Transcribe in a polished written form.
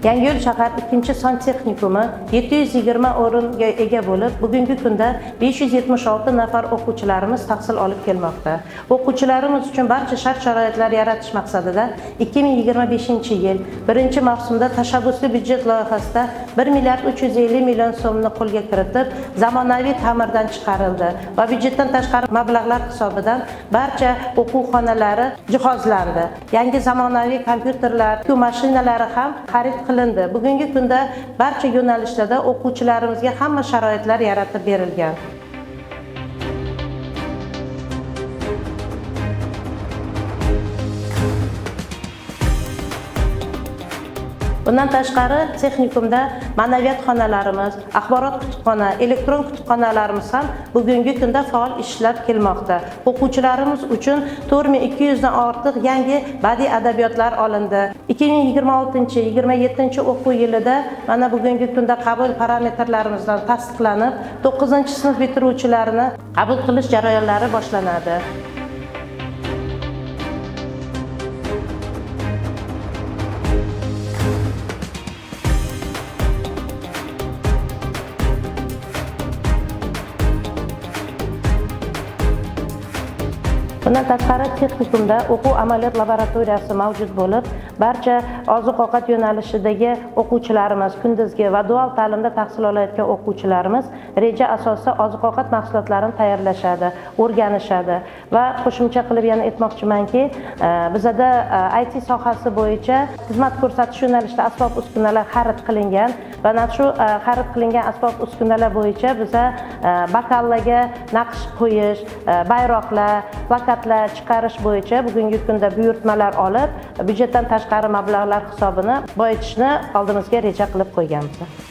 Yangiyo'l shahar 2-son texnikumi 720 o'ringa ega bo'lib, bugungi kunda 576 nafar o'quvchilarimiz tahsil olib kelmoqda. O'quvchilarimiz uchun barcha shart-sharoitlar yaratish maqsadida 2025-yil 1-mavsumda tashabbusli byudjet loyihasida 1 milliard 350 million so'mni qo'lga kiritib, zamonaviy ta'mirdan chiqarildi va byudjetdan tashqari mablag'lar hisobidan barcha o'quv xonalari jihozlandi. Yangi zamonaviy kompyuterlar, o'quv mashinalari ham xarid qilindi. Bugungi kunda barcha yo'nalishlarda o'quvchilarimizga hamma sharoitlar yaratib berilgan. Bundan tashqari texnikumda ma'naviyat xonalarimiz, axborot kutubxona, elektron kutubxonalarimiz ham bugungi kunda faol ishlab kelmoqda. O'quvchilarimiz uchun 4200 dan ortiq yangi badiiy adabiyotlar olindi. 2026-27 o'quv yilida mana bugungi kunda qabul parametrlarimizdan tasdiqlanib, 9-sinf bitiruvchilarini qabul qilish jarayonlari boshlanadi. Bundan tashqari texnikumda o'quv amaliyot laboratoriyasi mavjud bo'lib, barcha oziq-ovqat yo'nalishidagi o'quvchilarimiz, kunduzgi va dual ta'limda tahsil olayotgan o'quvchilarimiz reja asosida oziq-ovqat mahsulotlarini tayyorlashadi, o'rganishadi va qo'shimcha qilib yana aytmoqchimanki, bizda IT sohasi bo'yicha xizmat ko'rsatish yo'nalishida asbob-uskunalar xarid qilingan va shu xarid qilingan asbob-uskunalar bo'yicha biza bakallaga naqsh qo'yish, bayroqlar, plakatlar chiqarish bo'yicha bugungi kunda buyurtmalar olib, byudjetdan tashqari mablag'lar hisobini boyitishni oldimizga reja qilib qo'yganmiz.